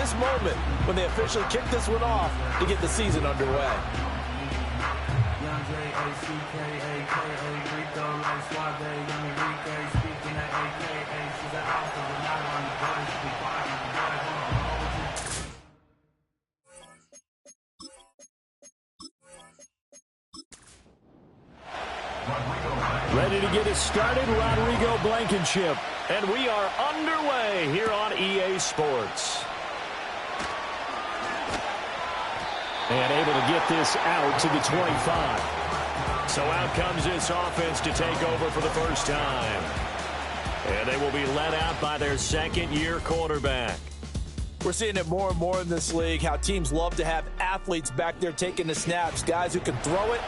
last moment when they officially kick this one off to get the season underway. Ready to get us started, Rodrigo Blankenship. And we are underway here on EA Sports. And able to get this out to the 25. So out comes this offense to take over for the first time. And they will be led out by their second-year quarterback. We're seeing it more and more in this league, how teams love to have athletes back there taking the snaps, guys who can throw it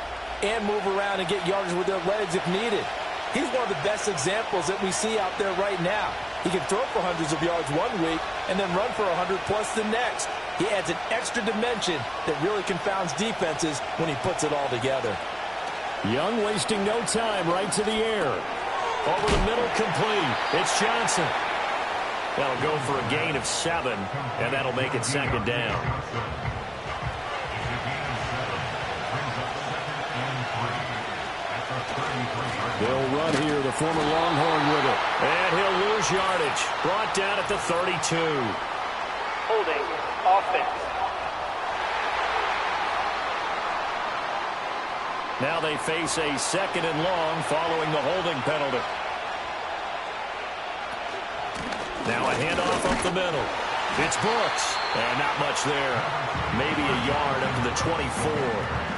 and move around and get yardage with their legs if needed. He's one of the best examples that we see out there right now. He can throw for hundreds of yards one week and then run for 100+ the next. He adds an extra dimension that really confounds defenses when he puts it all together. Young wasting no time, right to the air. Over the middle, complete. It's Johnson. That'll go for a gain of 7, and that'll make it second down. They'll run here, the former Longhorn with it. And he'll lose yardage. Brought down at the 32. Holding offense. Now they face a second and long following the holding penalty. Now a handoff up the middle. It's Brooks. And not much there. Maybe a yard up to the 24.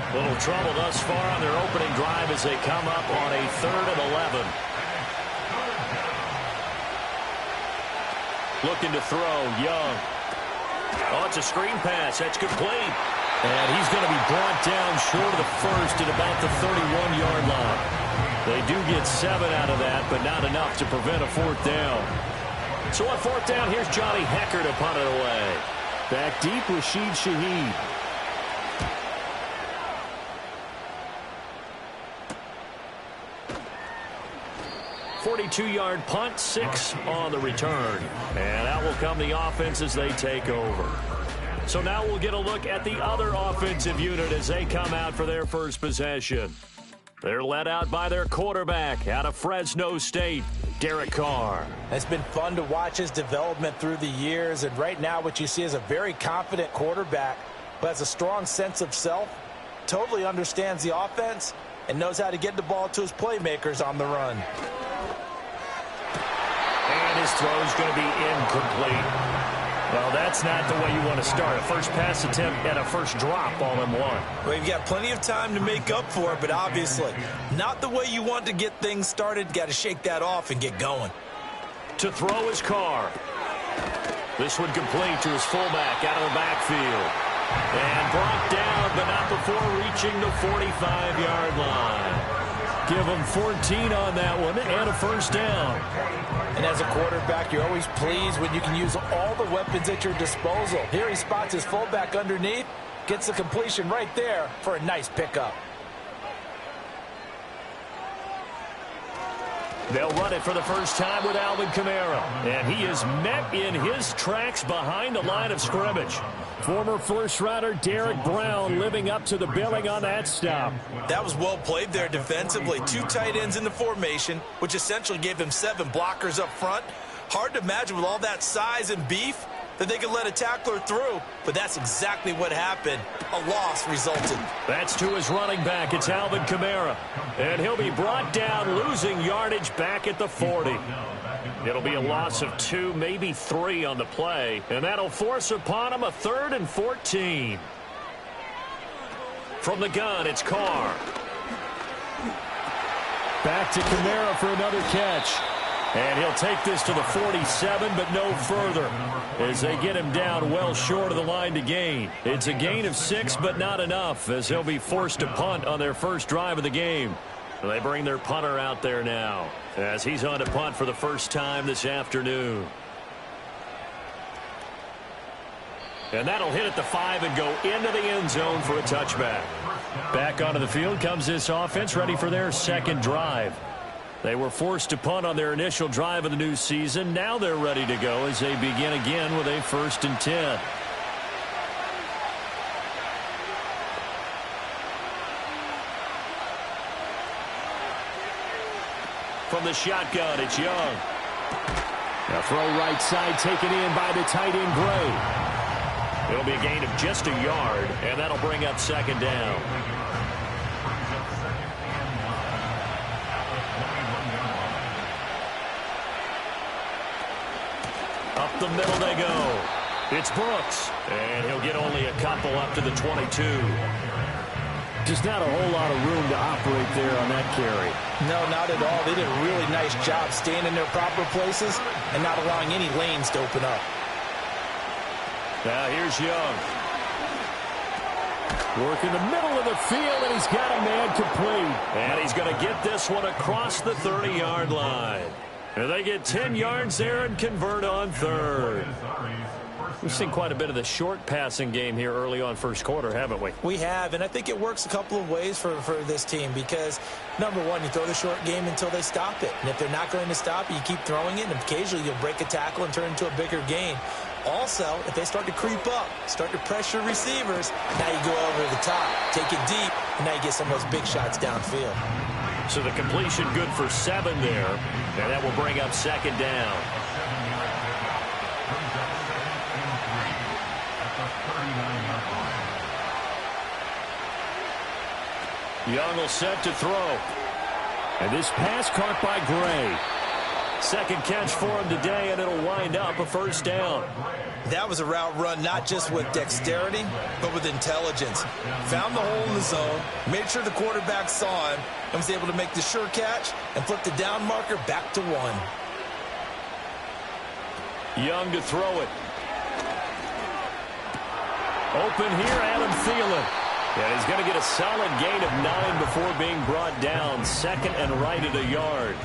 Little trouble thus far on their opening drive as they come up on a 3rd and 11. Looking to throw, Young. Oh, it's a screen pass. That's complete. And he's going to be brought down short of the first at about the 31-yard line. They do get 7 out of that, but not enough to prevent a 4th down. So on 4th down, here's Johnny Hecker to punt it away. Back deep, Rashid Shaheed. 42-yard punt, 6 on the return. And out will come the offense as they take over. So now we'll get a look at the other offensive unit as they come out for their first possession. They're led out by their quarterback out of Fresno State, Derek Carr. It's been fun to watch his development through the years, and right now what you see is a very confident quarterback who has a strong sense of self, totally understands the offense, and knows how to get the ball to his playmakers on the run. And his throw is going to be incomplete. Well, that's not the way you want to start. A first pass attempt and a first drop all in one. Well, you've got plenty of time to make up for it, but obviously not the way you want to get things started. Got to shake that off and get going. To throw his Carr. This one complete to his fullback out of the backfield. And brought down, but not before reaching the 45-yard line. Give him 14 on that one and a first down. And as a quarterback, you're always pleased when you can use all the weapons at your disposal. Here he spots his fullback underneath, gets the completion right there for a nice pickup. They'll run it for the first time with Alvin Kamara. And he is met in his tracks behind the line of scrimmage. Former first-rounder Derek Brown living up to the billing on that stop. That was well played there defensively. 2 tight ends in the formation, which essentially gave him 7 blockers up front. Hard to imagine with all that size and beef that they could let a tackler through, but that's exactly what happened. A loss resulted. That's to his running back. It's Alvin Kamara. And he'll be brought down, losing yardage back at the 40. It'll be a loss of 2, maybe 3 on the play, and that'll force upon him a 3rd and 14. From the gun, it's Carr. Back to Kamara for another catch. And he'll take this to the 47, but no further, as they get him down well short of the line to gain. It's a gain of 6, but not enough, as he'll be forced to punt on their first drive of the game. They bring their punter out there now, as he's on to punt for the first time this afternoon. And that'll hit at the 5 and go into the end zone for a touchback. Back onto the field comes this offense, ready for their second drive. They were forced to punt on their initial drive of the new season. Now they're ready to go as they begin again with a 1st and 10. From the shotgun, it's Young. A throw right side taken in by the tight end Gray. It'll be a gain of just a yard, and that'll bring up 2nd down. Up the middle they go. It's Brooks, and he'll get only a couple up to the 22. Just not a whole lot of room to operate there on that carry. No, not at all. They did a really nice job staying in their proper places and not allowing any lanes to open up. Now here's Young. Work in the middle of the field, and he's got a man complete. And he's going to get this one across the 30-yard line. And they get 10 yards there and convert on 3rd. We've seen quite a bit of the short passing game here early on first quarter, haven't we? We have, and I think it works a couple of ways for this team because, number one, you throw the short game until they stop it. And if they're not going to stop it, you keep throwing it, and occasionally you'll break a tackle and turn it into a bigger gain. Also, if they start to creep up, start to pressure receivers, now you go over the top, take it deep, and now you get some of those big shots downfield. So the completion good for 7 there, and that will bring up 2nd down. Young will set to throw. And this pass caught by Gray. 2nd catch for him today, and it'll wind up a 1st down. That was a route run not just with dexterity, but with intelligence. Found the hole in the zone, made sure the quarterback saw him, and was able to make the sure catch and flip the down marker back to 1. Young to throw it. Open here, Adam Thielen. And he's going to get a solid gain of 9 before being brought down. 2nd and right at a yard.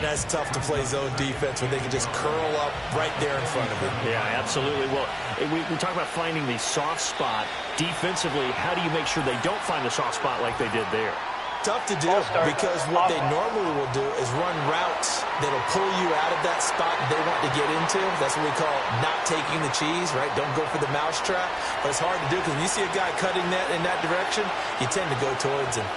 That's tough to play zone defense when they can just curl up right there in front of it. Yeah, absolutely. Well, we talk about finding the soft spot. Defensively, how do you make sure they don't find the soft spot like they did there? Tough to do because what they normally will do is run routes that'll pull you out of that spot they want to get into. That's what we call not taking the cheese, right? Don't go for the mousetrap. But it's hard to do because when you see a guy cutting that in that direction, you tend to go towards him.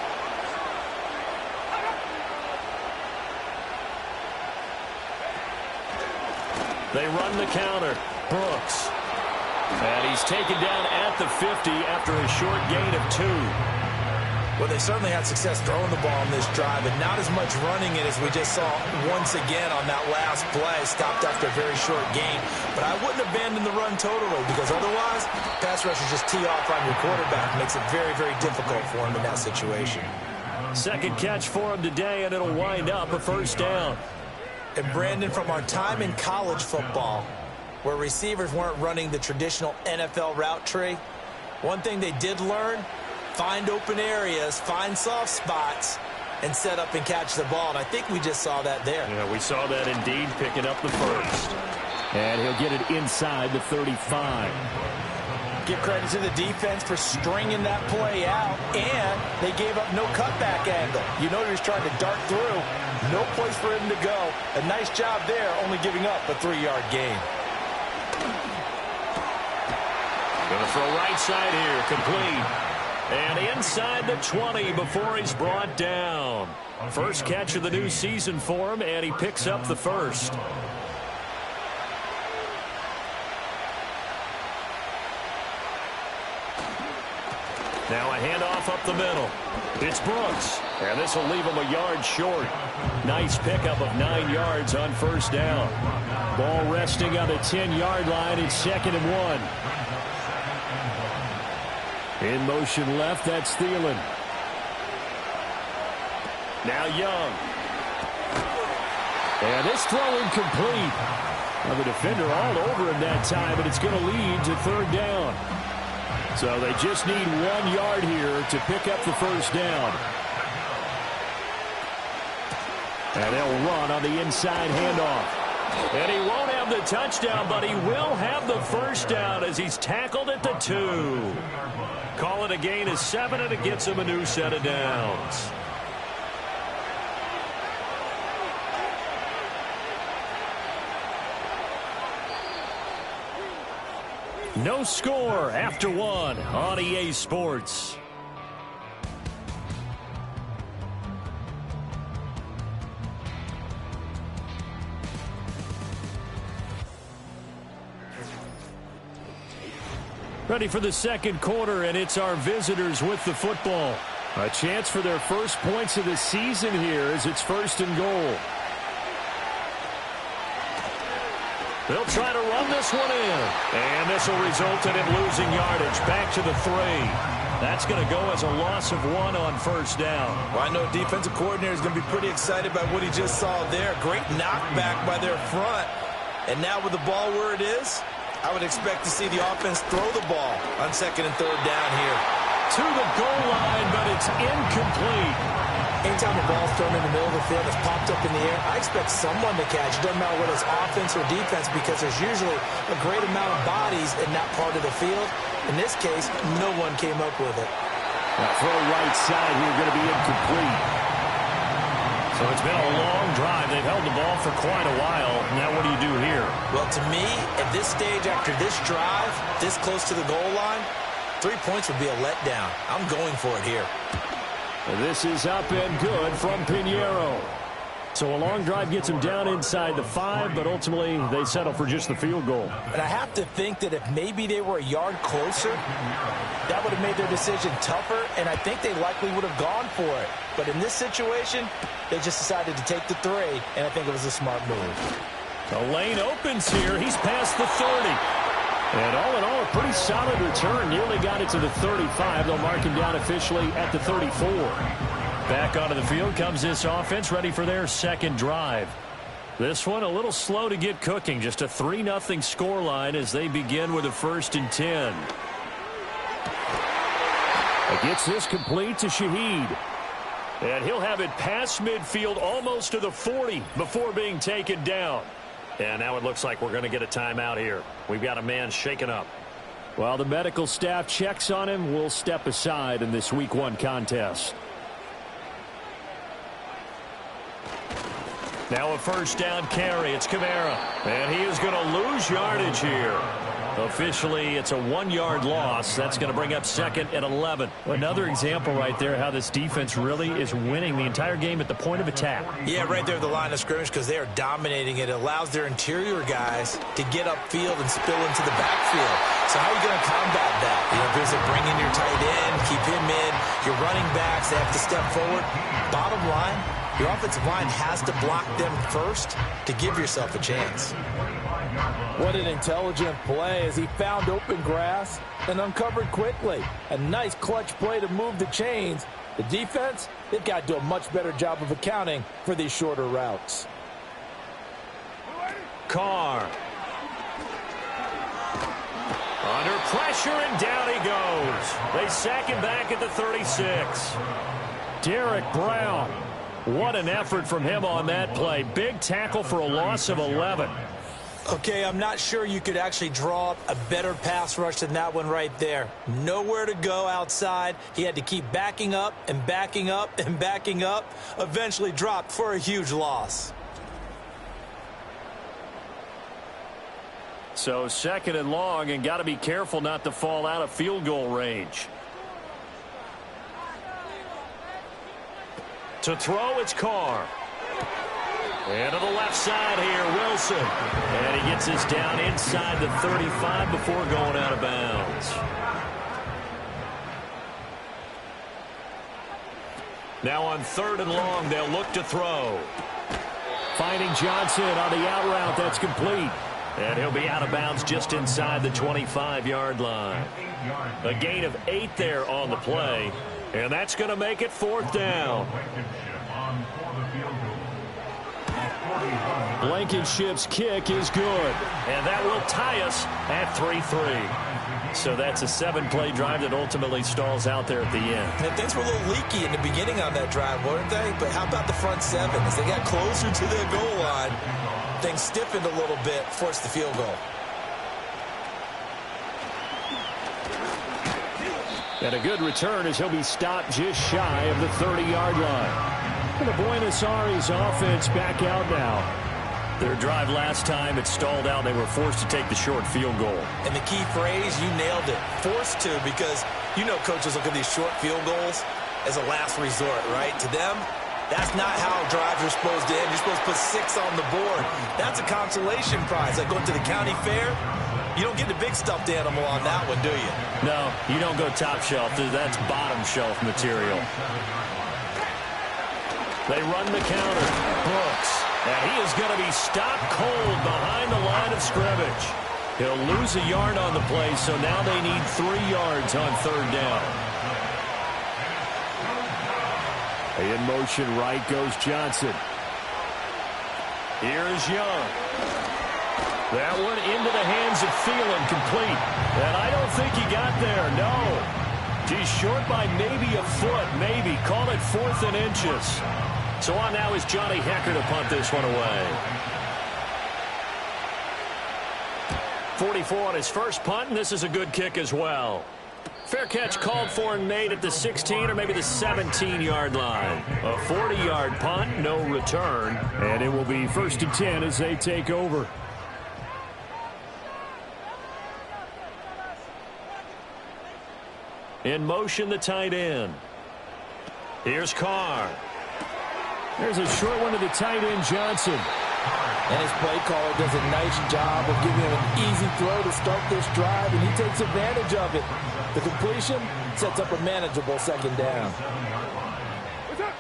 They run the counter. Brooks. And he's taken down at the 50 after a short gain of 2. Well, they certainly had success throwing the ball on this drive, and not as much running it as we just saw once again on that last play. Stopped after a very short gain. But I wouldn't abandon the run totally because otherwise, pass rushers just tee off on your quarterback. Makes it very, very difficult for him in that situation. 2nd catch for him today, and it'll wind up a 1st down. And Brandon, from our time in college football, where receivers weren't running the traditional NFL route tree, one thing they did learn, find open areas, find soft spots, and set up and catch the ball. And I think we just saw that there. Yeah, we saw that indeed, picking up the 1st. And he'll get it inside the 35. Give credit to the defense for stringing that play out, and they gave up no cutback angle. You know he was trying to dart through. No place for him to go. A nice job there, only giving up a 3-yard gain. Going to throw right side here, complete. And inside the 20 before he's brought down. 1st catch of the new season for him, and he picks up the 1st. Now a handoff up the middle. It's Brooks. And this will leave him a yard short. Nice pickup of 9 yards on 1st down. Ball resting on the 10-yard line. It's 2nd and 1. In motion left, that's Thielen. Now Young. And this throw incomplete. Well, the defender all over him that time, and it's going to lead to 3rd down. So they just need 1 yard here to pick up the 1st down. And they'll run on the inside handoff. And he won't have the touchdown, but he will have the 1st down as he's tackled at the 2. Call it a gain of 7, and it gets him a new set of downs. No score after one on EA Sports. Ready for the second quarter, and it's our visitors with the football. A chance for their first points of the season here as it's 1st and goal. They'll try to run this one in. And this will result in it losing yardage. Back to the 3. That's going to go as a loss of 1 on first down. Well, I know defensive coordinator is going to be pretty excited by what he just saw there. Great knockback by their front. And now with the ball where it is, I would expect to see the offense throw the ball on 2nd and 3rd down here. To the goal line, but it's incomplete. Anytime the ball's thrown in the middle of the field, it's popped up in the air, I expect someone to catch. It doesn't matter whether it's offense or defense because there's usually a great amount of bodies in that part of the field. In this case, no one came up with it. Now throw right side here, going to be incomplete. So it's been a long drive. They've held the ball for quite a while. Now what do you do here? Well, to me, at this stage after this drive, this close to the goal line, 3 points would be a letdown. I'm going for it here. This is up and good from Pinheiro. So a long drive gets them down inside the 5, but ultimately they settle for just the field goal. And I have to think that if maybe they were a yard closer, that would have made their decision tougher, and I think they likely would have gone for it. But in this situation, they just decided to take the 3, and I think it was a smart move. The lane opens here. He's past the 30. And all in all, a pretty solid return. Nearly got it to the 35. They'll mark him down officially at the 34. Back onto the field comes this offense, ready for their second drive. This one a little slow to get cooking. Just a 3-0 scoreline as they begin with a 1st and 10. Gets this complete to Shaheed. And he'll have it past midfield almost to the 40 before being taken down. And now it looks like we're going to get a timeout here. We've got a man shaken up. While the medical staff checks on him, we'll step aside in this Week 1 contest. Now a first down carry. It's Kamara. And he is going to lose yardage here. Officially, it's a 1-yard loss. That's going to bring up 2nd and 11. Another example right there how this defense really is winning the entire game at the point of attack. Yeah, right there at the line of scrimmage because they are dominating it. It allows their interior guys to get upfield and spill into the backfield. So how are you going to combat that? You know, there's a bring in your tight end, keep him in. Your running backs, they have to step forward. Bottom line, your offensive line has to block them first to give yourself a chance. What an intelligent play as he found open grass and uncovered quickly. A nice clutch play to move the chains. The defense, they've got to do a much better job of accounting for these shorter routes. Carr. Under pressure, and down he goes. They sack him back at the 36. Derek Brown. What an effort from him on that play. Big tackle for a loss of 11. Okay, I'm not sure you could actually draw up a better pass rush than that one right there. Nowhere to go outside. He had to keep backing up and backing up and backing up. Eventually dropped for a huge loss. So 2nd and long, and got to be careful not to fall out of field goal range. To throw, it's Carr. And to the left side here, Wilson. And he gets this down inside the 35 before going out of bounds. Now on 3rd and long, they'll look to throw. Finding Johnson on the out route. That's complete. And he'll be out of bounds just inside the 25-yard line. A gain of 8 there on the play. And that's going to make it 4th down. Blankenship's kick is good. And that will tie us at 3-3. So that's a 7-play drive that ultimately stalls out there at the end. And things were a little leaky in the beginning on that drive, weren't they? But how about the front 7? As they got closer to the goal line, things stiffened a little bit, forced the field goal. And a good return as he'll be stopped just shy of the 30-yard line. And the Buenos Aires offense back out now. Their drive last time, it stalled out. They were forced to take the short field goal. And the key phrase, you nailed it, forced to, because you know coaches look at these short field goals as a last resort, right? To them, that's not how drives are supposed to end. You're supposed to put 6 on the board. That's a consolation prize. Like going to the county fair, you don't get the big stuffed animal on that one, do you? No, you don't go top shelf. That's bottom shelf material. They run the counter. Brooks. And he is going to be stopped cold behind the line of scrimmage. He'll lose a yard on the play, so now they need 3 yards on third down. In motion, right goes Johnson. Here's Young. That one into the hands of Thielen, complete. And I don't think he got there, no. He's short by maybe a foot, maybe. Call it 4th and inches. So on now is Johnny Hecker to punt this one away. 44 on his first punt, and this is a good kick as well. Fair catch called for and made at the 16 or maybe the 17-yard line. A 40-yard punt, no return. And it will be 1st and 10 as they take over. In motion, the tight end. Here's Carr. There's a short one to the tight end, Johnson. And his play caller does a nice job of giving him an easy throw to start this drive, and he takes advantage of it. The completion sets up a manageable 2nd down.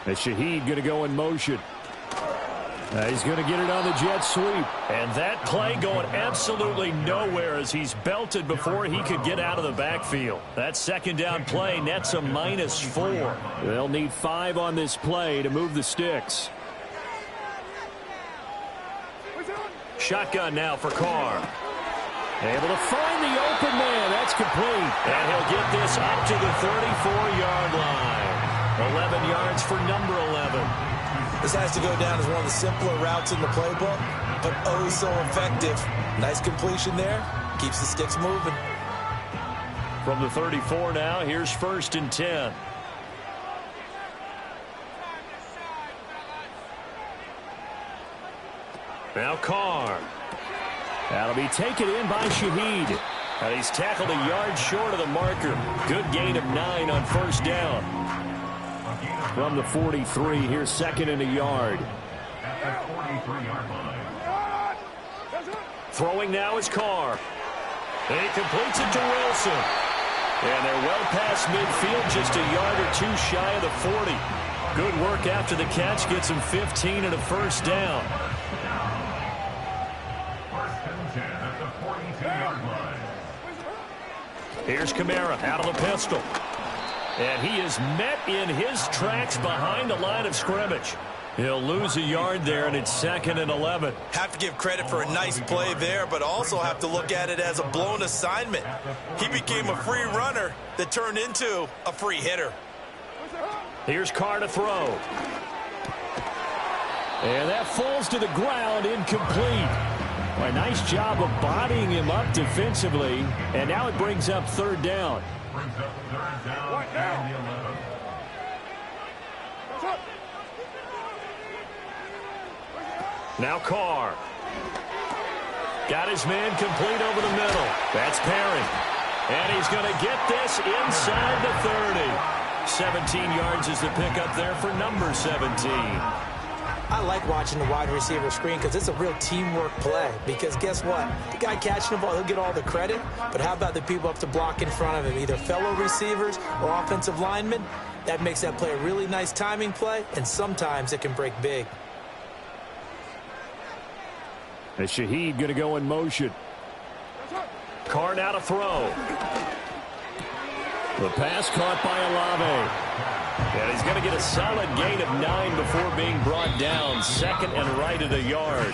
And Shaheed going to go in motion. He's going to get it on the jet sweep. And that play going absolutely nowhere as he's belted before he could get out of the backfield. That 2nd down play nets a -4. They'll need 5 on this play to move the sticks. Shotgun now for Carr. Able to find the open man. That's complete. And he'll get this up to the 34-yard line. 11 yards for number 11. This has to go down as one of the simpler routes in the playbook, but oh so effective. Nice completion there. Keeps the sticks moving. From the 34 now, here's 1st and 10. Now Carr. That'll be taken in by Shaheed. And he's tackled a yard short of the marker. Good gain of 9 on 1st down. From the 43, here's 2nd and a yard. Throwing now is Carr. And he completes it to Wilson. And they're well past midfield, just a yard or 2 shy of the 40. Good work after the catch, gets him 15 and a 1st down. Here's Kamara out of the pistol. And he is met in his tracks behind the line of scrimmage. He'll lose a yard there, and it's 2nd and 11. Have to give credit for a nice play there, but also have to look at it as a blown assignment. He became a free runner that turned into a free hitter. Here's Carr to throw. And that falls to the ground, incomplete. A nice job of bodying him up defensively, and now it brings up 3rd down. Now Carr. Got his man complete over the middle. That's Perry. And he's going to get this inside the 30. 17 yards is the pickup there for number 17. I like watching the wide receiver screen because it's a real teamwork play. Because guess what? The guy catching the ball, he'll get all the credit. But how about the people up to block in front of him, either fellow receivers or offensive linemen? That makes that play a really nice timing play, and sometimes it can break big. And Shaheed going to go in motion. Carr now to throw. The pass caught by Olave. And he's going to get a solid gain of 9 before being brought down. 2nd and right at a yard.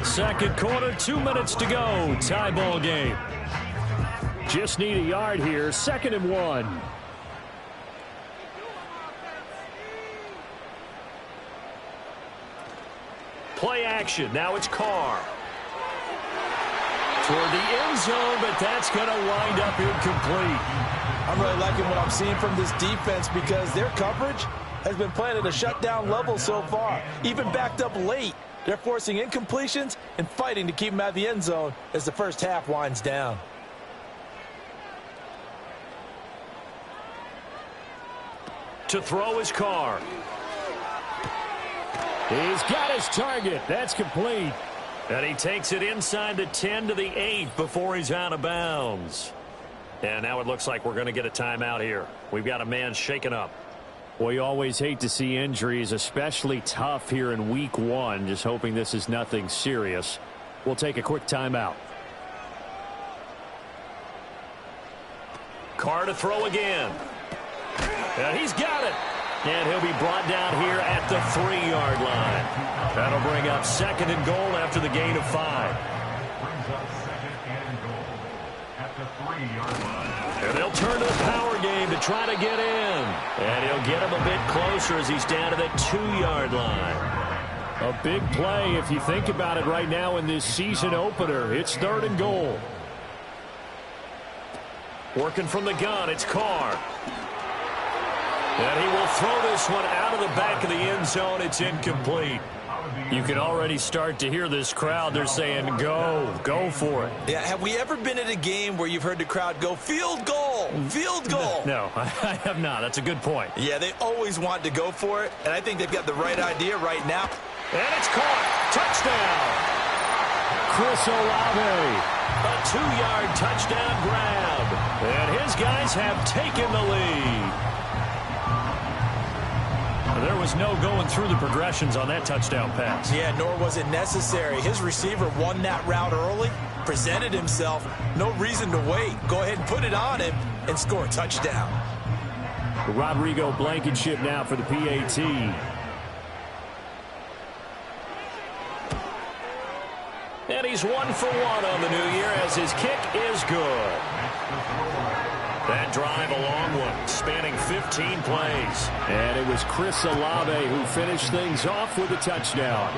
2nd quarter, 2 minutes to go. Tie ball game. Just need a yard here. 2nd and 1. Play action. Now it's Carr. Toward the end zone, but that's going to wind up incomplete. I'm really liking what I'm seeing from this defense because their coverage has been playing at a shutdown level so far. Even backed up late, They're forcing incompletions and fighting to keep them out of the end zone as the first half winds down. To throw his car. He's got his target. That's complete. And he takes it inside the 10 to the 8 before he's out of bounds. And now it looks like we're going to get a timeout here. We've got a man shaken up. Well, you always hate to see injuries, especially tough here in week 1. Just hoping this is nothing serious. We'll take a quick timeout. Carr to throw again. And he's got it. And he'll be brought down here at the 3-yard line. That'll bring up 2nd and goal after the gain of 5. And they'll turn to the power game to try to get in. And he'll get him a bit closer as he's down to the 2-yard line. A big play if you think about it right now in this season opener. It's 3rd and goal. Working from the gun, it's Carr. And he will throw this one out of the back of the end zone. It's incomplete. You can already start to hear this crowd. They're saying, go for it. Yeah, have we ever been at a game where you've heard the crowd go, field goal, field goal? No, I have not. That's a good point. Yeah, they always want to go for it, and I think they've got the right idea right now. And it's caught. Touchdown. Chris Olave. A 2-yard touchdown grab. And his guys have taken the lead. There was no going through the progressions on that touchdown pass. Yeah, nor was it necessary. His receiver won that route early, presented himself. No reason to wait. Go ahead and put it on him and score a touchdown. Rodrigo Blankenship now for the PAT. And he's 1 for 1 on the new year as his kick is good. That drive, a long one, spanning 15 plays. And it was Chris Olave who finished things off with a touchdown.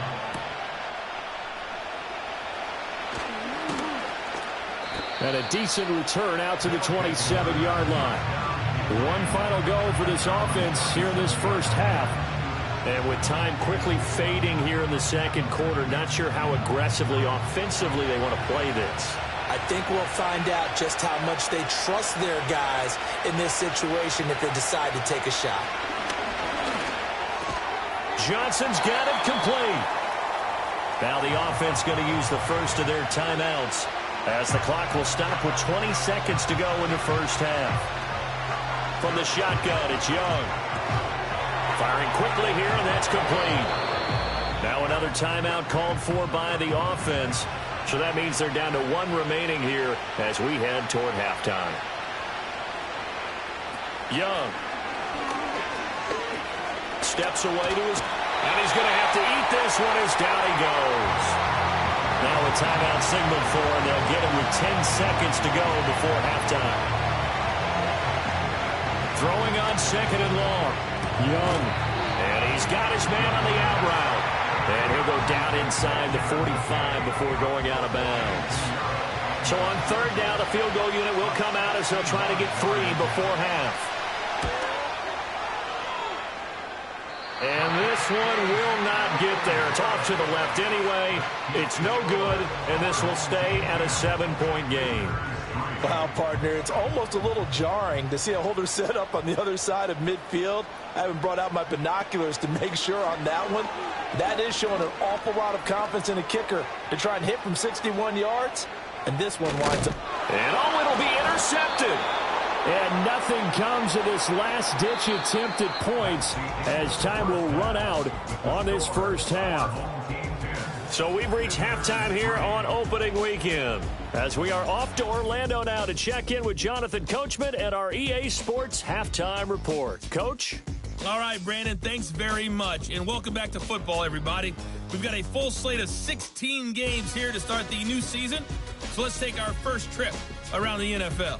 And a decent return out to the 27-yard line. One final go for this offense here in this first half. And with time quickly fading here in the second quarter, not sure how aggressively, offensively they want to play this. I think we'll find out just how much they trust their guys in this situation if they decide to take a shot. Johnson's got it complete. Now the offense going to use the first of their timeouts as the clock will stop with 20 seconds to go in the first half. From the shotgun, it's Young. Firing quickly here, and that's complete. Now another timeout called for by the offense. So that means they're down to 1 remaining here as we head toward halftime. Young steps away to his, and he's going to have to eat this one as down he goes. Now a timeout signaled for, and they'll get him with 10 seconds to go before halftime. Throwing on 2nd and long. Young, and he's got his man on the out route. And he'll go down inside the 45 before going out of bounds. So on 3rd down, the field goal unit will come out as they'll try to get 3 before half. And this one will not get there. It's off to the left anyway. It's no good, and this will stay at a 7-point game. Wow, partner, it's almost a little jarring to see a holder set up on the other side of midfield. I haven't brought out my binoculars to make sure on that one. That is showing an awful lot of confidence in a kicker to try and hit from 61 yards. And this one winds up. And it'll be intercepted. And nothing comes of this last-ditch attempt at points as time will run out on this first half. So we've reached halftime here on opening weekend as we are off to Orlando now to check in with Jonathan Coachman and our EA Sports halftime report. Coach? All right, Brandon, thanks very much. And welcome back to football, everybody. We've got a full slate of 16 games here to start the new season. So let's take our first trip around the NFL.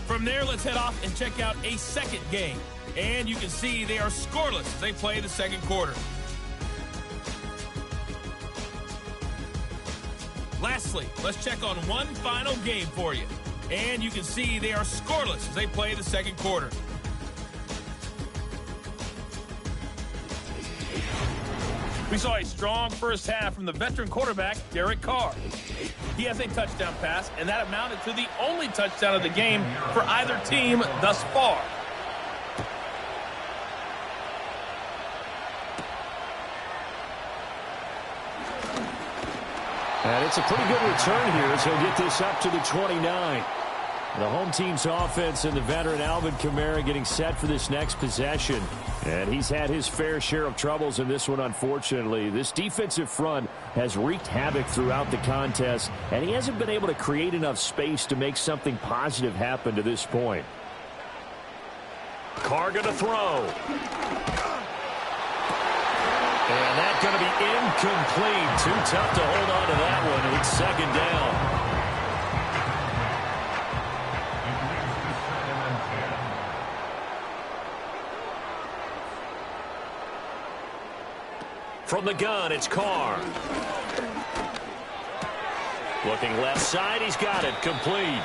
From there, let's head off and check out a second game. And you can see they are scoreless as they play the second quarter. Lastly, let's check on one final game for you. And you can see they are scoreless as they play the second quarter. We saw a strong first half from the veteran quarterback, Derek Carr. He has a touchdown pass, and that amounted to the only touchdown of the game for either team thus far. And it's a pretty good return here as he'll get this up to the 29. The home team's offense and the veteran Alvin Kamara getting set for this next possession. And he's had his fair share of troubles in this one, unfortunately. This defensive front has wreaked havoc throughout the contest, and he hasn't been able to create enough space to make something positive happen to this point. Carr going to throw. And that's going to be incomplete. Too tough to hold on to that one. It's second down. From the gun, it's Carr. Looking left side, he's got it. Complete.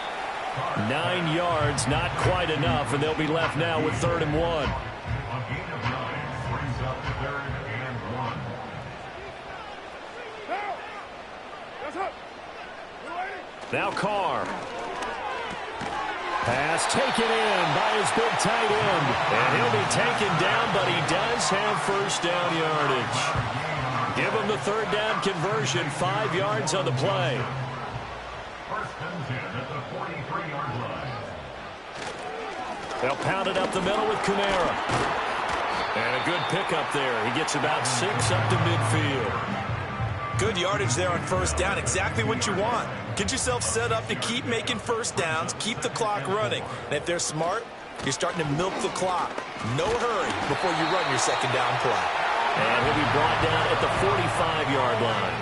9 yards, not quite enough, and they'll be left now with 3rd and 1. Now Carr. Pass taken in by his big tight end. And he'll be taken down, but he does have first down yardage. Give him the 3rd down conversion, 5 yards on the play. First and 10 at the 43-yard line. They'll pound it up the middle with Kamara. And a good pickup there. He gets about 6 up to midfield. Good yardage there on first down. Exactly what you want. Get yourself set up to keep making first downs, keep the clock running. And if they're smart, you're starting to milk the clock. No hurry before you run your second down play. And he'll be brought down at the 45-yard line.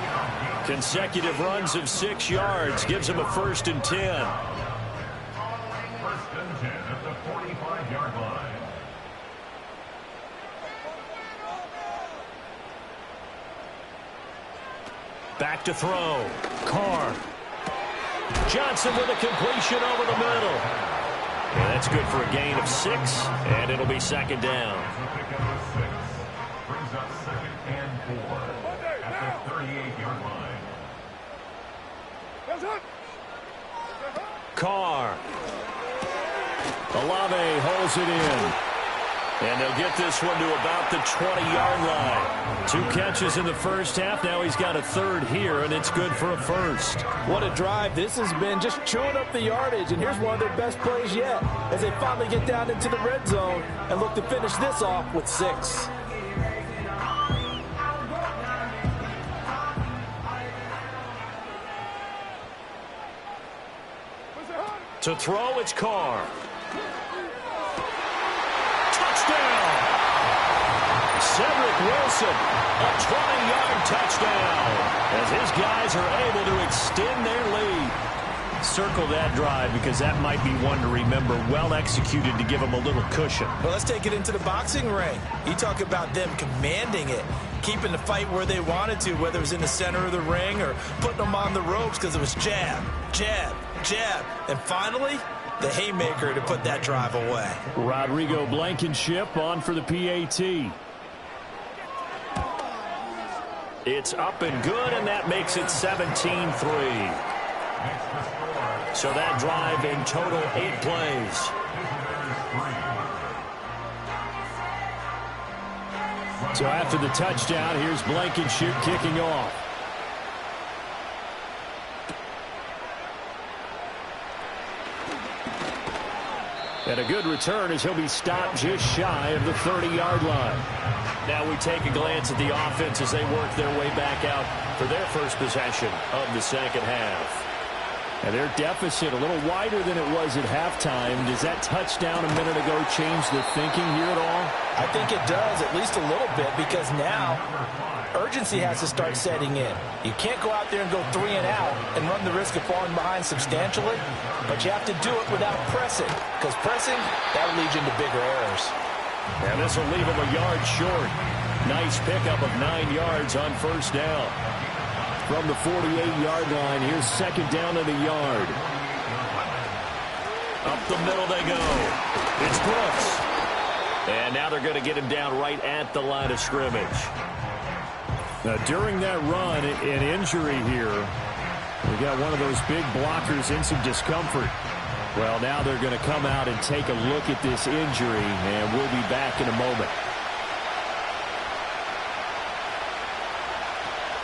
Consecutive runs of 6 yards gives him a 1st and 10. First and 10 at the 45-yard line. Back to throw. Carr. Johnson with a completion over the middle. Yeah, that's good for a gain of 6, and it'll be second down. Brings up 2nd and 4 at the 38-yard line. Carr. Olave holds it in. And they'll get this one to about the 20-yard line. 2 catches in the first half. Now he's got a 3rd here, and it's good for a 1st. What a drive this has been, just chewing up the yardage. And here's one of their best plays yet as they finally get down into the red zone and look to finish this off with 6. To throw, it's Carr. Touchdown! Cedric Wilson, a 20-yard touchdown, as his guys are able to extend their lead. Circle that drive because that might be one to remember. Well executed to give them a little cushion. Well, let's take it into the boxing ring. You talk about them commanding it, keeping the fight where they wanted to, whether it was in the center of the ring or putting them on the ropes because it was jab, jab, jab. And finally, the haymaker to put that drive away. Rodrigo Blankenship on for the PAT. It's up and good, and that makes it 17-3. So that drive in total 8 plays. So after the touchdown, here's Blankenship kicking off. And a good return as he'll be stopped just shy of the 30-yard line. Now we take a glance at the offense as they work their way back out for their first possession of the second half. And their deficit a little wider than it was at halftime. Does that touchdown a minute ago change the thinking here at all? I think it does, at least a little bit, because now urgency has to start setting in. You can't go out there and go 3 and out and run the risk of falling behind substantially, but you have to do it without pressing, because pressing, that will lead you into bigger errors. And this will leave him a yard short. Nice pickup of 9 yards on first down. From the 48-yard line, here's second down and a yard. Up the middle they go. It's Brooks. And now they're going to get him down right at the line of scrimmage. Now, during that run, an injury here. We got one of those big blockers in some discomfort. Well, now they're going to come out and take a look at this injury, and we'll be back in a moment.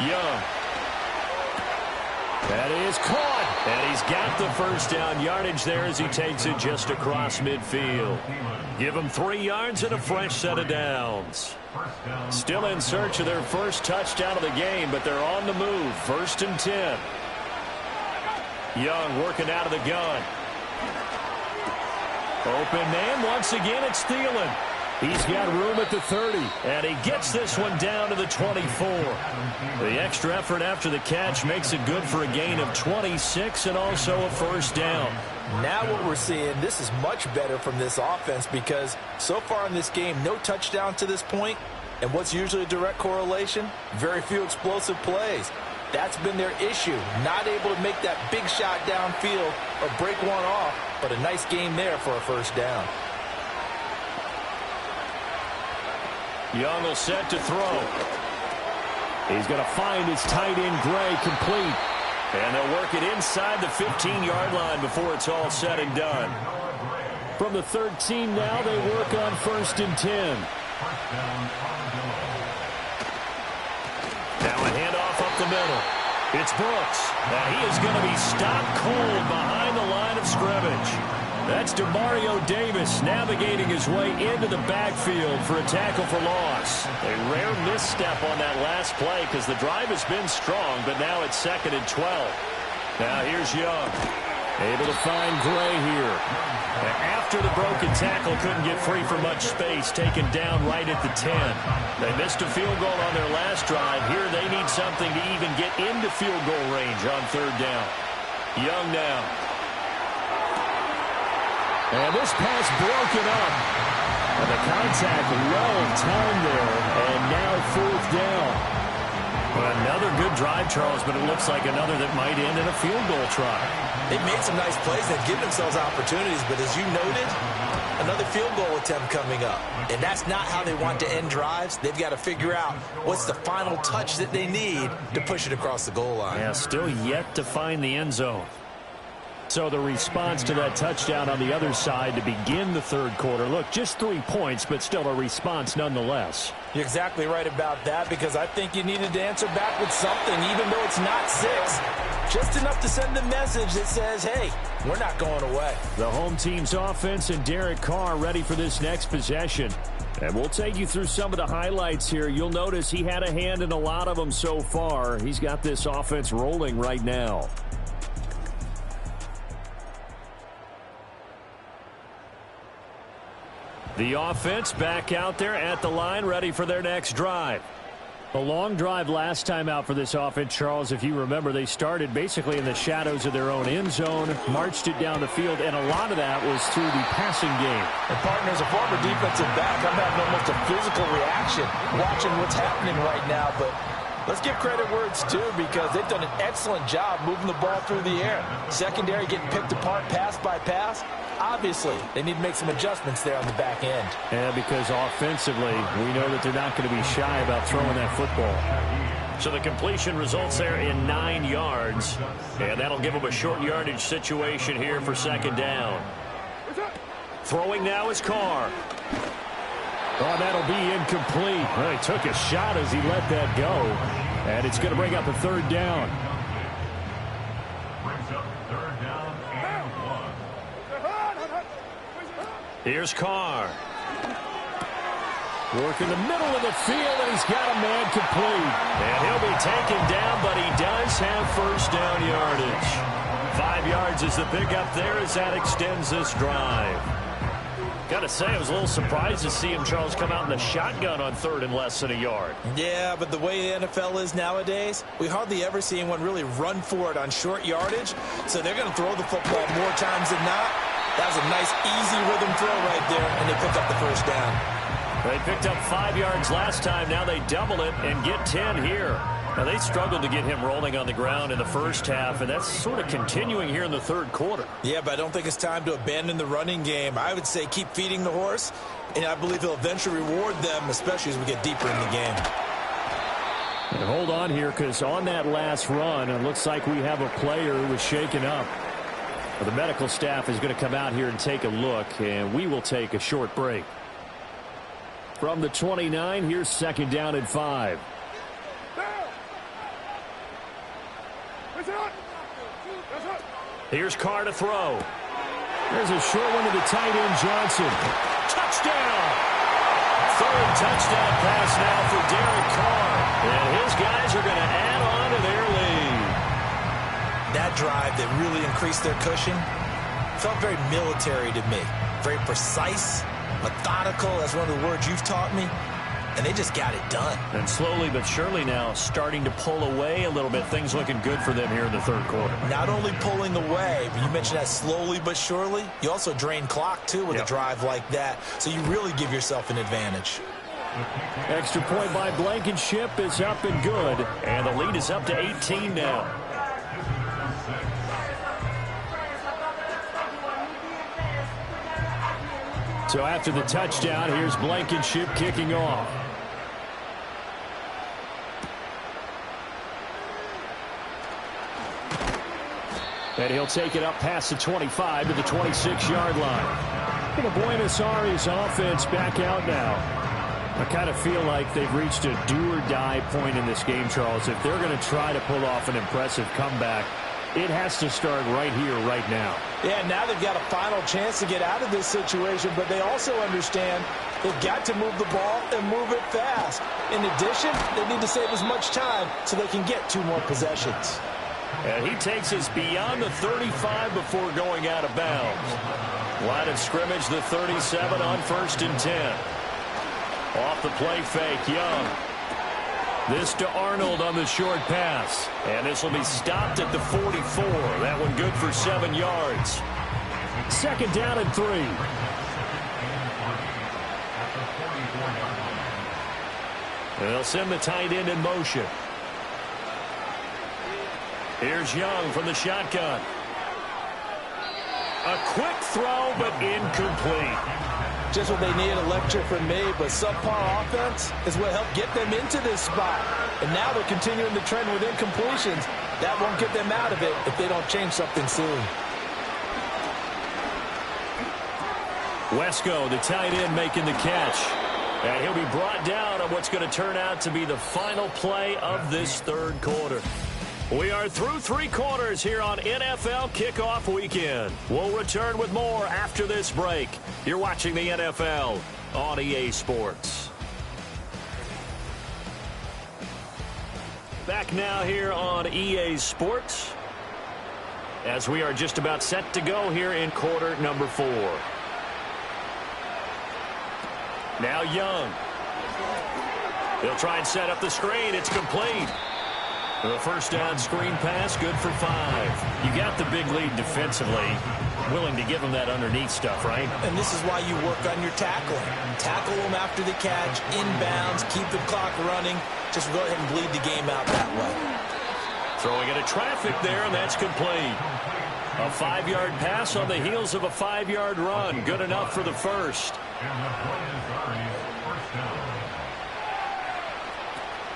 Young. That is caught. And he's got the first down yardage there as he takes it just across midfield. Give him 3 yards and a fresh set of downs. Still in search of their first touchdown of the game, but they're on the move. 1st and 10. Young working out of the gun. Open man. Once again, it's Thielen. He's got room at the 30. And he gets this one down to the 24. The extra effort after the catch makes it good for a gain of 26 and also a first down. Now what we're seeing, this is much better from this offense because so far in this game, no touchdown to this point. And what's usually a direct correlation? Very few explosive plays. That's been their issue. Not able to make that big shot downfield or break one off, but a nice game there for a first down. Young will set to throw. He's going to find his tight end Gray complete. And they'll work it inside the 15-yard line before it's all said and done. From the 13 now, they work on 1st and 10. Now a handoff up the middle. It's Brooks. Now he is going to be stopped cold behind the line of scrimmage. That's Demario Davis navigating his way into the backfield for a tackle for loss. A rare misstep on that last play because the drive has been strong, but now it's 2nd and 12. Now here's Young. Able to find Gray here. After the broken tackle, couldn't get free for much space, taken down right at the 10. They missed a field goal on their last drive. Here they need something to even get into field goal range on 3rd down. Young now. And this pass broken up. And the contact well timed there. And now 4th down. Well, another good drive, Charles, but it looks like another that might end in a field goal try. They've made some nice plays. They've given themselves opportunities, but as you noted, another field goal attempt coming up. And that's not how they want to end drives. They've got to figure out what's the final touch that they need to push it across the goal line. Yeah, still yet to find the end zone. So the response to that touchdown on the other side to begin the 3rd quarter. Look, just 3 points, but still a response nonetheless. You're exactly right about that because I think you needed to answer back with something, even though it's not 6. Just enough to send the message that says, hey, we're not going away. The home team's offense and Derek Carr ready for this next possession. And we'll take you through some of the highlights here. You'll notice he had a hand in a lot of them so far. He's got this offense rolling right now. The offense back out there at the line, ready for their next drive. A long drive last time out for this offense, Charles. If you remember, they started basically in the shadows of their own end zone, marched it down the field, and a lot of that was through the passing game. And partner, as a former defensive back, I'm having almost a physical reaction watching what's happening right now, but let's give credit where it's due because they've done an excellent job moving the ball through the air. Secondary getting picked apart pass by pass. Obviously, they need to make some adjustments there on the back end. Yeah, because offensively, we know that they're not going to be shy about throwing that football. So the completion results there in 9 yards, and that'll give them a short yardage situation here for 2nd down. Throwing now is Carr. Oh, that'll be incomplete. Well, he took a shot as he let that go, and it's going to bring up a 3rd down. Here's Carr. Working the middle of the field, and he's got a man complete. And he'll be taken down, but he does have 1st down yardage. 5 yards is the pickup there as that extends this drive. Got to say, I was a little surprised to see him, Charles, come out in the shotgun on 3rd and less than a yard. Yeah, but the way the NFL is nowadays, we hardly ever see anyone really run for it on short yardage. So they're going to throw the football more times than not. That was a nice, easy rhythm throw right there, and they picked up the 1st down. They picked up 5 yards last time. Now they double it and get 10 here. Now, they struggled to get him rolling on the ground in the first half, and that's sort of continuing here in the 3rd quarter. Yeah, but I don't think it's time to abandon the running game. I would say keep feeding the horse, and I believe he'll eventually reward them, especially as we get deeper in the game. And hold on here, because on that last run, it looks like we have a player who was shaken up. The medical staff is going to come out here and take a look, and we will take a short break. From the 29, here's 2nd down and 5. Here's Carr to throw. There's a short one to the tight end, Johnson. Touchdown! 3rd touchdown pass now for Derek Carr. And his guys are going to add on to their lead. That drive that really increased their cushion felt very military to me. Very precise, methodical. That's one of the words you've taught me. And they just got it done. And slowly but surely now starting to pull away a little bit. Things looking good for them here in the 3rd quarter. Not only pulling away, but you mentioned that slowly but surely. You also drain clock, too, with a drive like that. So you really give yourself an advantage. Extra point by Blankenship is up and good. And the lead is up to 18 now. So after the touchdown, here's Blankenship kicking off. And he'll take it up past the 25 to the 26-yard line. The Buenos Aires offense back out now. I kind of feel like they've reached a do-or-die point in this game, Charles. If they're going to try to pull off an impressive comeback, it has to start right here, right now. Yeah, now they've got a final chance to get out of this situation, but they also understand they've got to move the ball and move it fast. In addition, they need to save as much time so they can get 2 more possessions. And he takes us beyond the 35 before going out of bounds. Line of scrimmage, the 37 on 1st and 10. Off the play fake, Young. This to Arnold on the short pass. And this will be stopped at the 44. That one good for 7 yards. 2nd down and 3. And they'll send the tight end in motion. Here's Young from the shotgun. A quick throw, but incomplete. Just what they need, a lecture from me, but subpar offense is what helped get them into this spot. And now they're continuing the trend with incompletions. That won't get them out of it if they don't change something soon. Wesco, the tight end, making the catch. And he'll be brought down on what's going to turn out to be the final play of this 3rd quarter. We are through 3 quarters here on NFL Kickoff Weekend. We'll return with more after this break. You're watching the NFL on EA Sports. Back now here on EA Sports as we are just about set to go here in quarter number 4. Now Young. He'll try and set up the screen. It's complete. The 1st down screen pass, good for 5. You got the big lead defensively. Willing to give them that underneath stuff, right? And this is why you work on your tackling. Tackle them after the catch, inbounds, keep the clock running. Just go ahead and bleed the game out that way. Throwing into traffic there, and that's complete. A 5-yard pass on the heels of a 5-yard run. Good enough for the 1st.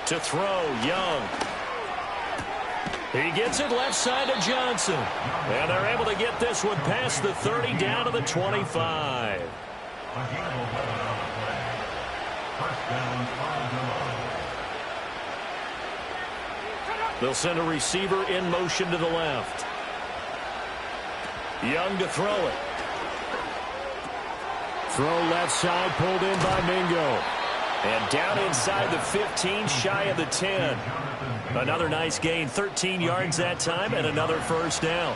To throw, Young. He gets it left side to Johnson. And they're able to get this one past the 30 down to the 25. They'll send a receiver in motion to the left. Young to throw it. Throw left side, pulled in by Mingo. And down inside the 15, shy of the 10. Another nice gain, 13 yards that time, and another 1st down.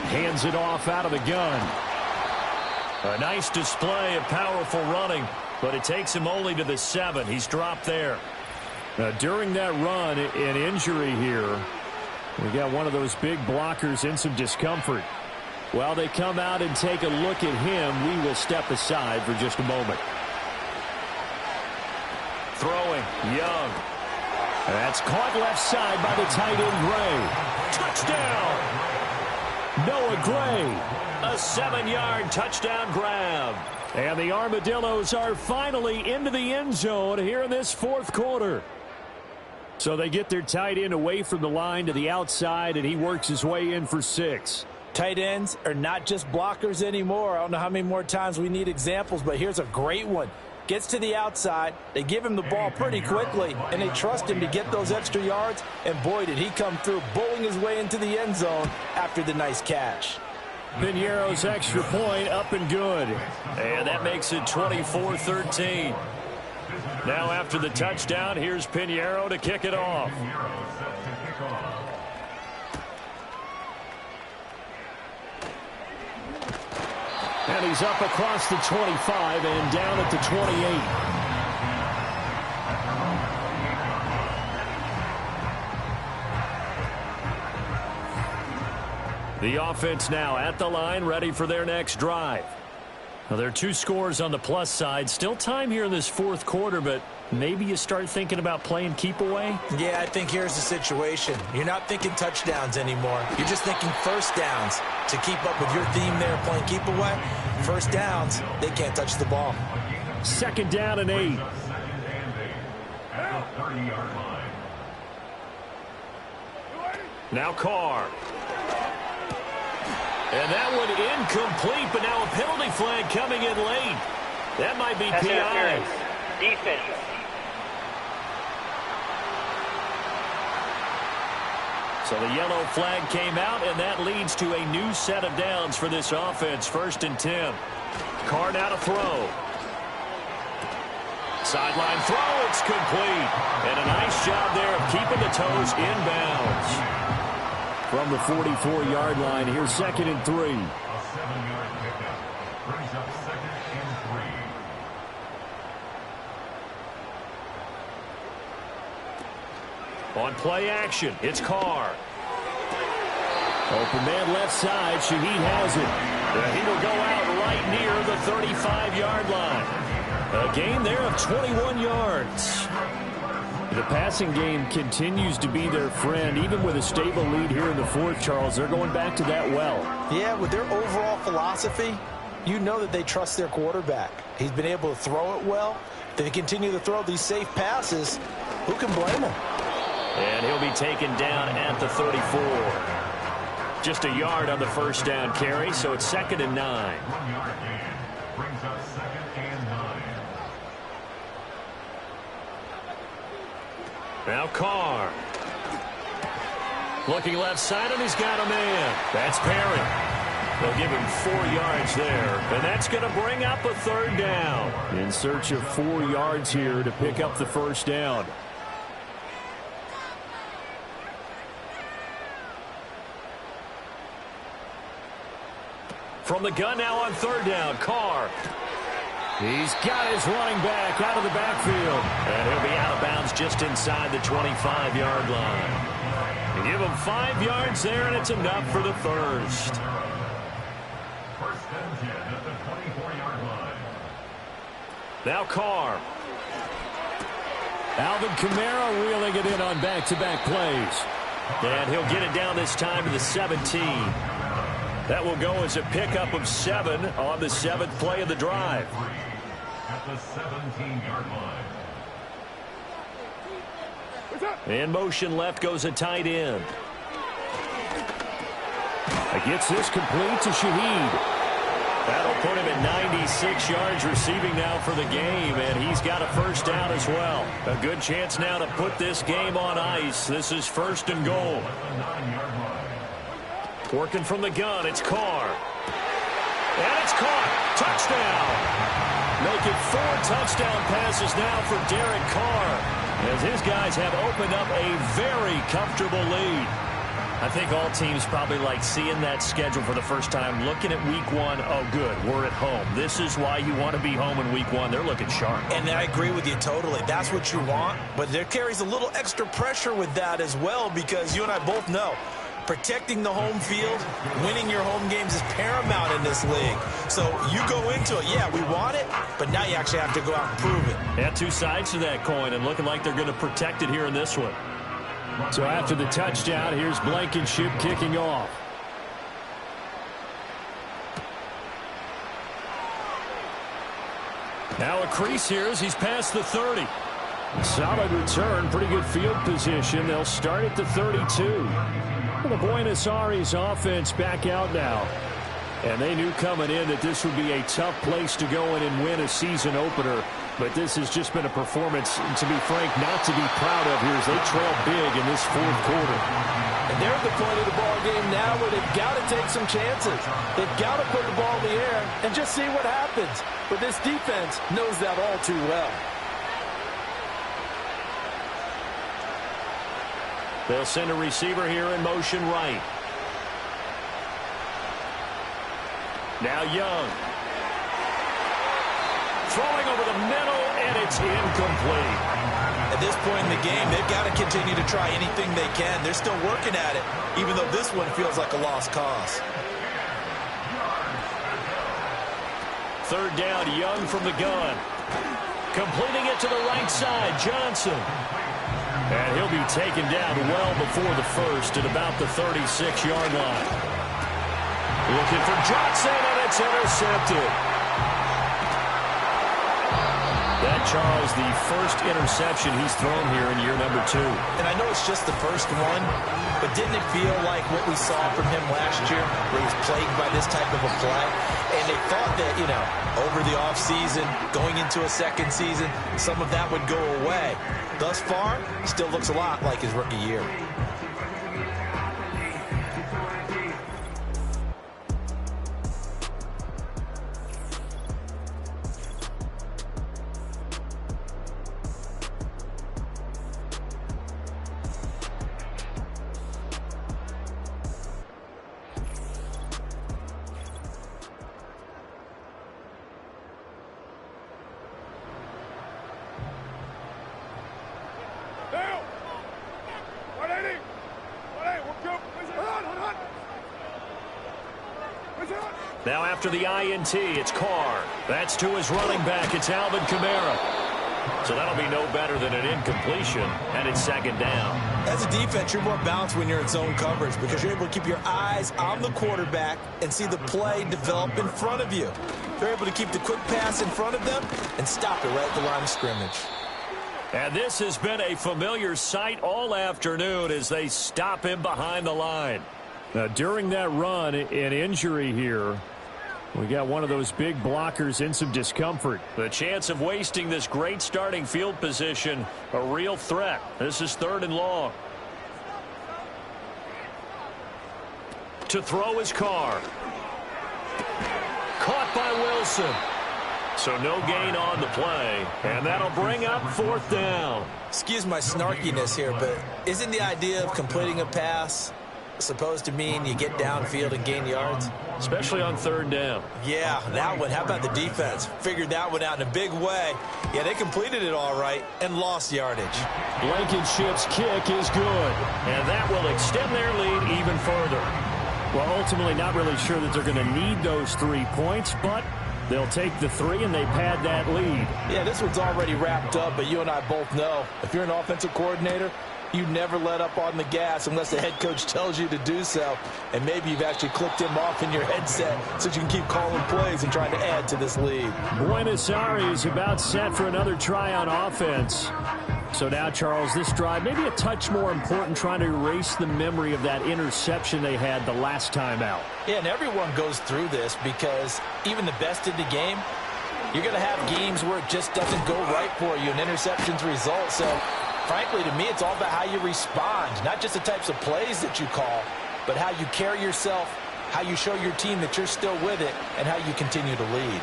Hands it off out of the gun. A nice display of powerful running, but it takes him only to the 7. He's dropped there. Now, during that run, an injury here. We got one of those big blockers in some discomfort. While they come out and take a look at him, we will step aside for just a moment. Throwing, Young. That's caught left side by the tight end, Gray. Touchdown! Noah Gray, a 7-yard touchdown grab. And the Armadillos are finally into the end zone here in this fourth quarter. So they get their tight end away from the line to the outside, and he works his way in for 6. Tight ends are not just blockers anymore. I don't know how many more times we need examples, but here's a great one. Gets to the outside, they give him the ball pretty quickly, and they trust him to get those extra yards, and boy, did he come through, bowling his way into the end zone after the nice catch. Piñeiro's extra point up and good. And that makes it 24-13. Now after the touchdown, here's Piñeiro to kick it off. And he's up across the 25 and down at the 28. The offense now at the line, ready for their next drive. Now, there are 2 scores on the plus side. Still time here in this fourth quarter, but maybe you start thinking about playing keep away? Yeah, I think here's the situation. You're not thinking touchdowns anymore. You're just thinking first downs. To keep up with your theme there, playing keep away, first downs, they can't touch the ball. 2nd down and 8. Now Carr. And that one incomplete, but now a penalty flag coming in late. That might be PI. Defense. So the yellow flag came out, and that leads to a new set of downs for this offense. 1st and 10. Carr now to throw. Sideline throw, it's complete. And a nice job there of keeping the toes inbounds. From the 44-yard line, here's 2nd and 3. A 7-yard pickup brings up 2nd and 3. On play action, it's Carr. Open man left side. Shaheed has it. And he will go out right near the 35-yard line. A gain there of 21 yards. The passing game continues to be their friend. Even with a stable lead here in the fourth, Charles, they're going back to that well. Yeah, with their overall philosophy, you know that they trust their quarterback. He's been able to throw it well. They continue to throw these safe passes. Who can blame them? And he'll be taken down at the 34. Just a yard on the first down carry, so it's 2nd and 9. 1-yard gain brings up 2nd and 9. Now Carr. Looking left side, and he's got a man. That's Perry. They'll give him 4 yards there, and that's going to bring up a 3rd down. In search of 4 yards here to pick up the first down. From the gun now on 3rd down, Carr. He's got his running back out of the backfield. And he'll be out of bounds just inside the 25-yard line. They give him 5 yards there, and it's enough for the first. 1st and 10 at the 24-yard line. Now Carr. Alvin Kamara reeling it in on back-to-back plays. And he'll get it down this time to the 17. That will go as a pickup of 7 on the 7th play of the drive. At the 17-yard line. In motion left goes a tight end. Gets this complete to Shaheed. That'll put him at 96 yards receiving now for the game, and he's got a first down as well. A good chance now to put this game on ice. This is 1st and goal. Working from the gun, it's Carr. And it's caught. Touchdown. Making 4 touchdown passes now for Derek Carr, as his guys have opened up a very comfortable lead. I think all teams probably like seeing that schedule for the first time, looking at week 1. Oh, good, we're at home. This is why you want to be home in week 1. They're looking sharp. And I agree with you totally. That's what you want. But there carries a little extra pressure with that as well, because you and I both know protecting the home field, winning your home games is paramount in this league. So you go into it, yeah, we want it, but now you actually have to go out and prove it. Yeah, 2 sides to that coin, and looking like they're going to protect it here in this one. So after the touchdown, here's Blankenship kicking off. Now a crease here as he's past the 30. Solid return, pretty good field position. They'll start at the 32. Well, the Buenos Aires offense back out now. And they knew coming in that this would be a tough place to go in and win a season opener. But this has just been a performance, to be frank, not to be proud of here as they trail big in this fourth quarter. And they're at the point of the ball game now where they've got to take some chances. They've got to put the ball in the air and just see what happens. But this defense knows that all too well. They'll send a receiver here in motion right. Now Young. Throwing over the middle, and it's incomplete. At this point in the game, they've got to continue to try anything they can. They're still working at it, even though this one feels like a lost cause. Third down, Young from the gun. Completing it to the right side, Johnson. And he'll be taken down well before the first at about the 36-yard line. Looking for Johnson, and it's intercepted. That, Charles, the first interception he's thrown here in year number 2. And I know it's just the first one, but didn't it feel like what we saw from him last year, where he was plagued by this type of a play? And they thought that, you know, over the offseason, going into a second season, some of that would go away. Thus far, he still looks a lot like his rookie year. Now after the INT, it's Carr. That's to his running back. It's Alvin Kamara. So that'll be no better than an incompletion, and it's second down. As a defense, you're more balanced when you're in zone coverage because you're able to keep your eyes on the quarterback and see the play develop in front of you. You're able to keep the quick pass in front of them and stop it right at the line of scrimmage. And this has been a familiar sight all afternoon as they stop him behind the line. Now, during that run, an injury here. We got one of those big blockers in some discomfort. The chance of wasting this great starting field position, a real threat. This is 3rd and long. To throw his Carr. Caught by Wilson. So no gain on the play, and that'll bring up 4th down. Excuse my snarkiness here, but isn't the idea of completing a pass supposed to mean you get downfield and gain yards? Especially on 3rd down. Yeah, that one. How about the defense? Figured that one out in a big way. Yeah, they completed it all right and lost yardage. Blankenship's kick is good. And that will extend their lead even further. Well, ultimately not really sure that they're going to need those 3 points, but they'll take the 3 and they pad that lead. Yeah, this one's already wrapped up, but you and I both know if you're an offensive coordinator, you never let up on the gas unless the head coach tells you to do so. And maybe you've actually clicked him off in your headset so you can keep calling plays and trying to add to this lead. Buenos Aires about set for another try on offense. So now, Charles, this drive maybe a touch more important, trying to erase the memory of that interception they had the last time out. Yeah, and everyone goes through this because even the best in the game, you're going to have games where it just doesn't go right for you and interceptions result. So frankly, to me, it's all about how you respond, not just the types of plays that you call, but how you carry yourself, how you show your team that you're still with it, and how you continue to lead.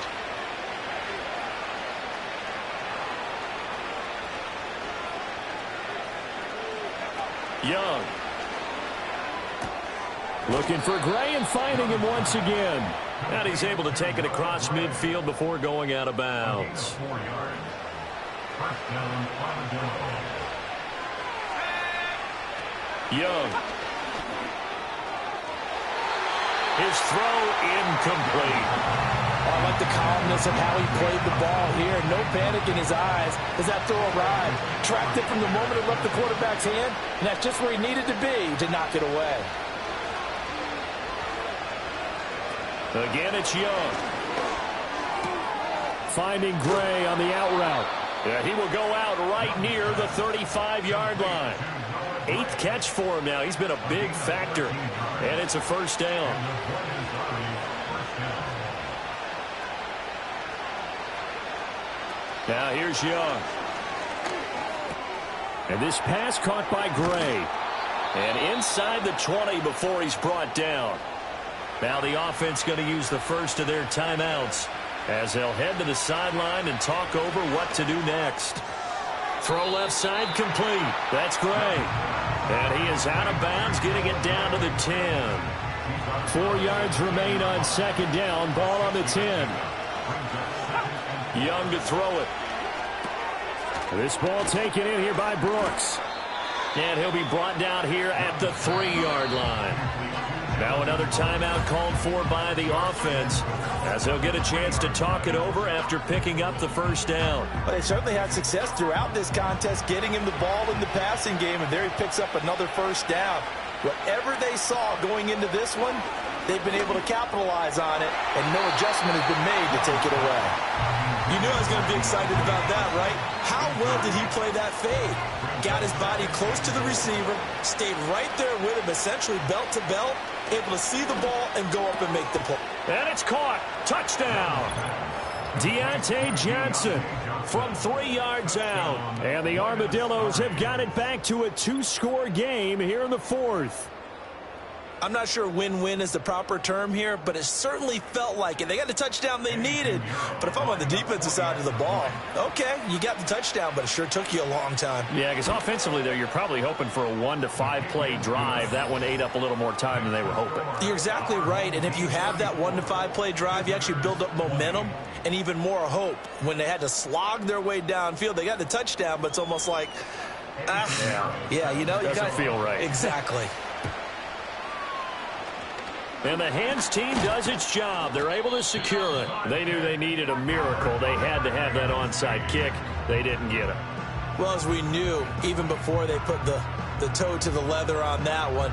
Young. Looking for Gray and finding him once again. And he's able to take it across midfield before going out of bounds. 4 yards. First down, Armadillos. Young. His throw incomplete. I like the calmness of how he played the ball here. No panic in his eyes as that throw arrived. Tracked it from the moment it left the quarterback's hand, and that's just where he needed to be to knock it away. Again, it's Young. finding Gray on the out route. Yeah, he will go out right near the 35-yard line. 8th catch for him now. He's been a big factor. And it's a first down. Now here's Young. And this pass caught by Gray. And inside the 20 before he's brought down. Now the offense going to use the first of their timeouts as they'll head to the sideline and talk over what to do next. Throw left side complete. That's Gray. And he is out of bounds, getting it down to the 10. 4 yards remain on second down. Ball on the 10. Young to throw it. This ball taken in here by Brooks. And he'll be brought down here at the 3-yard line. Now another timeout called for by the offense as they'll get a chance to talk it over after picking up the first down. Well, they certainly had success throughout this contest getting him the ball in the passing game, and there he picks up another first down. Whatever they saw going into this one, they've been able to capitalize on it, and no adjustment has been made to take it away. You knew I was going to be excited about that, right? How well did he play that fade? Got his body close to the receiver, stayed right there with him, essentially belt to belt, able to see the ball and go up and make the play. And it's caught. Touchdown. Deontay Johnson From 3 yards out. And the Armadillos have got it back to a 2-score game here in the 4th. I'm not sure win-win is the proper term here, but it certainly felt like it. They got the touchdown they needed, but if I'm on the defensive side of the ball, okay, you got the touchdown, but it sure took you a long time. Yeah, because offensively there, you're probably hoping for a 1 to 5 play drive. That one ate up a little more time than they were hoping. You're exactly right, and if you have that 1 to 5 play drive, you actually build up momentum and even more hope. When they had to slog their way downfield, they got the touchdown, but it's almost like, yeah, you know, doesn't feel right. Exactly. And the hands team does its job. They're able to secure it. They knew they needed a miracle. They had to have that onside kick. They didn't get it. Well, as we knew, even before they put the toe to the leather on that one,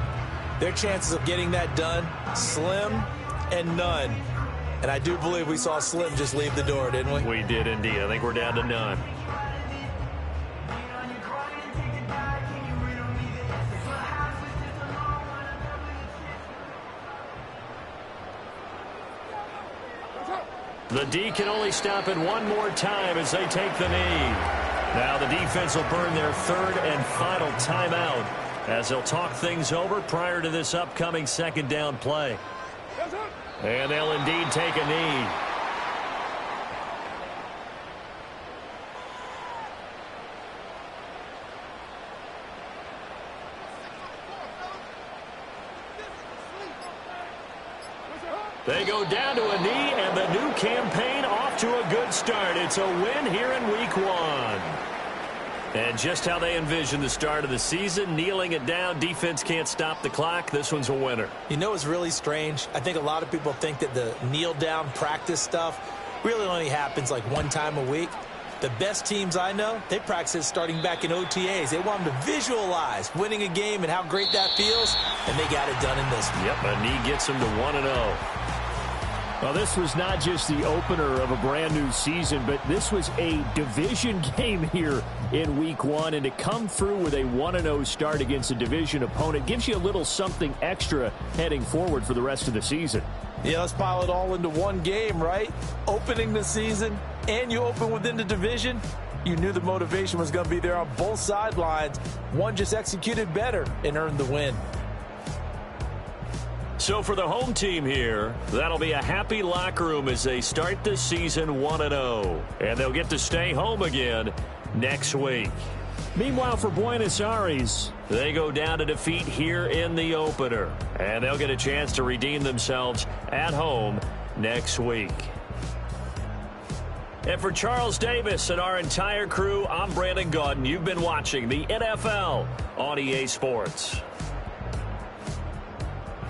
their chances of getting that done, slim and none. And I do believe we saw Slim just leave the door, didn't we? We did indeed. I think we're down to none. The D can only stop it one more time as they take the knee. Now the defense will burn their 3rd and final timeout as they'll talk things over prior to this upcoming 2nd down play. And they'll indeed take a knee. They go down to a knee, and the new campaign off to a good start. It's a win here in Week 1. And just how they envisioned the start of the season, kneeling it down, defense can't stop the clock. This one's a winner. You know what's really strange? I think a lot of people think that the kneel-down practice stuff really only happens like one time a week. The best teams I know, they practice it starting back in OTAs. They want them to visualize winning a game and how great that feels, and they got it done in this one. Yep, a knee gets them to 1-0. Well, this was not just the opener of a brand new season, but this was a division game here in Week 1. And to come through with a 1-0 start against a division opponent gives you a little something extra heading forward for the rest of the season. Yeah, let's pile it all into one game, right? Opening the season, and you open within the division. You knew the motivation was going to be there on both sidelines. One just executed better and earned the win. So for the home team here, that'll be a happy locker room as they start the season 1-0. And they'll get to stay home again next week. Meanwhile, for Buenos Aires, they go down to defeat here in the opener. And they'll get a chance to redeem themselves at home next week. And for Charles Davis and our entire crew, I'm Brandon Gaudin. You've been watching the NFL on EA Sports.